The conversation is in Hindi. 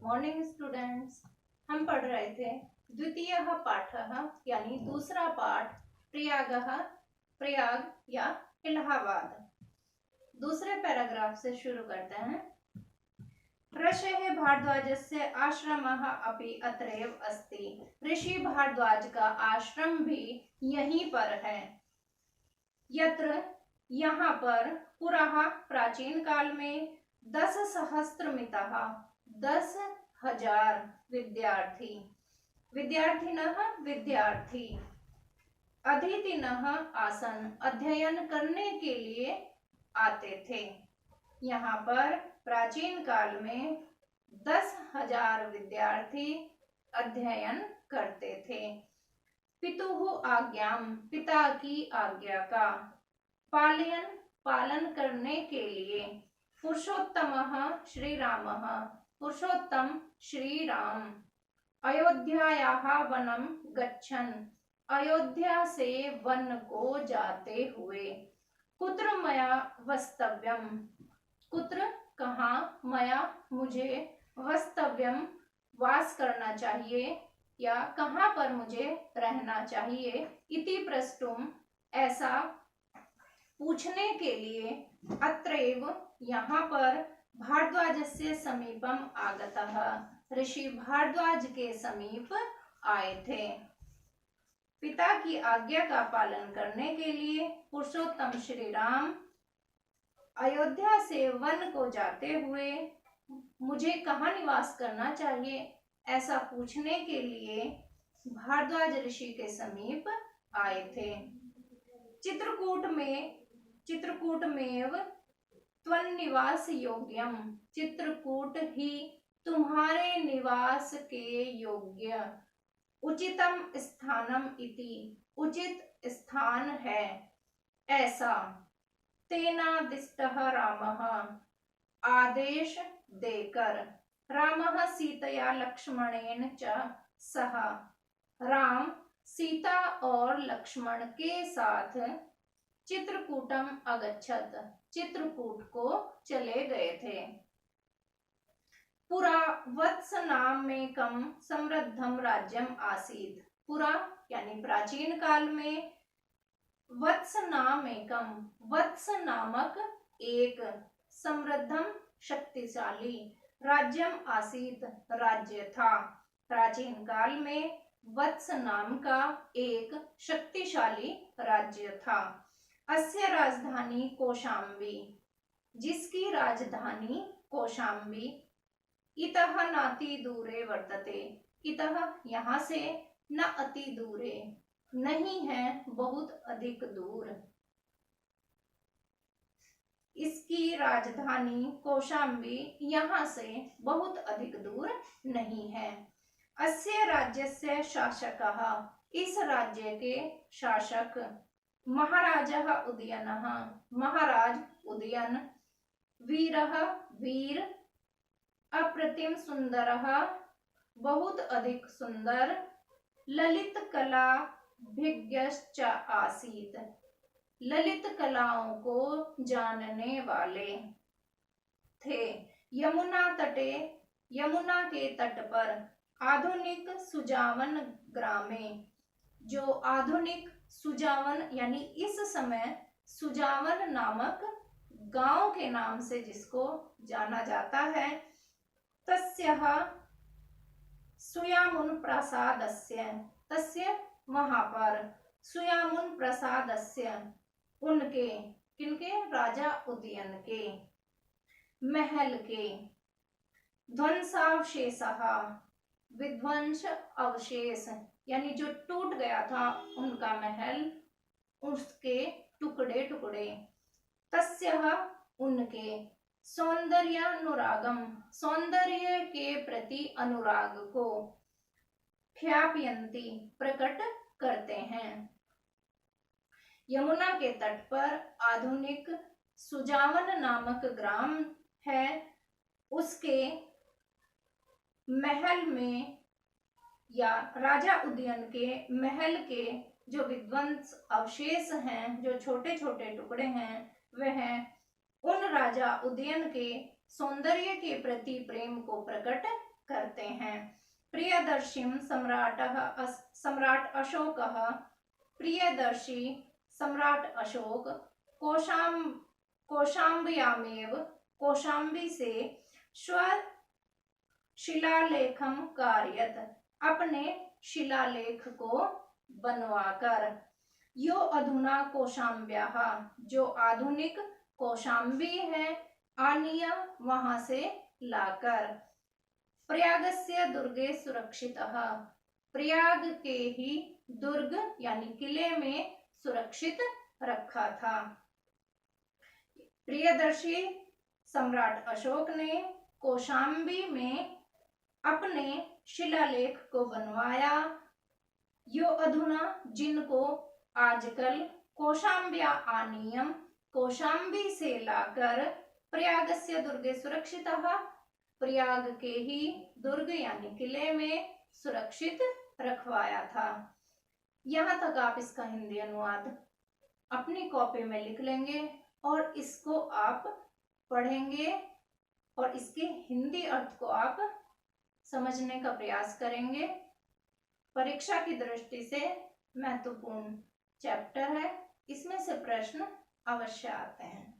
Morning students. हम पढ़ रहे थे द्वितीय पाठ यानी दूसरा पाठ प्रयाग प्रयाग या इलाहाबाद। दूसरे पैराग्राफ से शुरू करते हैं। ऋषेः भारद्वाजस्य आश्रमः अपि अत्रैव अस्ति। ऋषि भारद्वाज का आश्रम भी यहीं पर है। यत्र यहाँ पर पुरः प्राचीन काल में 10 सहस्त्रमितः 10,000 विद्यार्थी विद्यार्थिनः विद्यार्थी अधीतिनः आसन अध्ययन करने के लिए आते थे। यहाँ पर प्राचीन काल में 10,000 विद्यार्थी अध्ययन करते थे। पितुः आज्ञाम पिता की आज्ञा का पालयन पालन करने के लिए पुरुषोत्तमः श्री रामः पुरुषोत्तम श्री राम अयोध्यायाः वनं गच्छन् अयोध्या से वन को जाते हुए कुत्र मया वस्तव्यम कुत्र कहाँ मया मुझे वस्तव्यम वास करना चाहिए या कहाँ पर मुझे रहना चाहिए इति प्रष्टुम ऐसा पूछने के लिए अत्रैव यहाँ पर भारद्वाजस्य समीपम आगतः ऋषि भारद्वाज के समीप आए थे। पिता की आज्ञा का पालन करने के लिए पुरुषोत्तम श्री राम अयोध्या से वन को जाते हुए मुझे कहाँ निवास करना चाहिए ऐसा पूछने के लिए भारद्वाज ऋषि के समीप आए थे। चित्रकूटमेव त्वन्निवास योग्यम चित्रकूट ही तुम्हारे निवास के योग्य उचितम स्थानम इति उचित स्थान है ऐसा तेनादिष्टः रामः आदेश देकर रामः सीतया लक्ष्मणेन च सह राम सीता और लक्ष्मण के साथ चित्रकूटम अगच्छत चित्रकूट को चले गए थे। पुरा वत्स नामेकं समृद्धम राज्यम आसीत्। पुरा यानी प्राचीन काल में वत्स नामेकं वत्स नामक एक समृद्धम शक्तिशाली राज्यम आसीत राज्य था। प्राचीन काल में वत्स नाम का एक शक्तिशाली राज्य था। अस्य राजधानी कौशाम्बी जिसकी राजधानी कौशाम्बी इतः नाति दूरे वर्तते इतः यहाँ से न अति दूरे नहीं है बहुत अधिक दूर। इसकी राजधानी कौशाम्बी यहाँ से बहुत अधिक दूर नहीं है। अस्य राज्यस्य शासकः इस राज्य के शासक महाराजः उदयनः महाराज उदयन वीरः वीर अप्रतिम सुंदरः बहुत अधिक सुंदर ललित कला भिज्ञश्च आसीत् ललित कलाओं को जानने वाले थे। यमुना के तट पर आधुनिक सुजावन ग्रामे जो आधुनिक सुजावन यानी इस समय सुजावन नामक गांव के नाम से जिसको जाना जाता है तस्यः सुयामुन प्रसादस्य तस्य वहां पर सुयामुन प्रसादस्य उनके किनके राजा उदयन के महल के ध्वंसावशेषः विध्वंस अवशेष यानी जो टूट गया था उनका महल उसके टुकड़े टुकड़े तस्यः उनके सौंदर्यानुरागम सौंदर्य के प्रति अनुराग को ख्यापयन्ति प्रकट करते हैं। यमुना के तट पर आधुनिक सुजावन नामक ग्राम है। उसके महल में या राजा उदयन के महल के जो विध्वंस अवशेष हैं जो छोटे छोटे टुकड़े हैं वह उन राजा उदयन के सौंदर्य के प्रति प्रेम को प्रकट कर करते हैं। प्रियदर्शिं सम्राट अशोकः, प्रियदर्शी सम्राट अशोक कौशाम्ब्यामेव, कौशाम्बी से स्व शिलालेखम कारयत, अपने शिलालेख को बनवाकर। यो अधुना कौशाम्ब्याः, जो आधुनिक कौशाम्बी है, आनीय, वहां से लाकर। प्रयागस्य दुर्गे सुरक्षितः, प्रयाग के ही दुर्ग यानी किले में सुरक्षित रखा था। प्रियदर्शी सम्राट अशोक ने कौशाम्बी में अपने शिलालेख को बनवाया। यो अधुना, जिनको आजकल, कौशाम्ब्या आनीयम, कौशाम्बी से लाकर, प्रयागस्य दुर्गे सुरक्षितः, प्रयाग के ही दुर्ग यानी किले में सुरक्षित रखवाया था। यहाँ तक आप इसका हिंदी अनुवाद अपनी कॉपी में लिख लेंगे और इसको आप पढ़ेंगे और इसके हिंदी अर्थ को आप समझने का प्रयास करेंगे। परीक्षा की दृष्टि से महत्वपूर्ण चैप्टर है, इसमें से प्रश्न अवश्य आते हैं।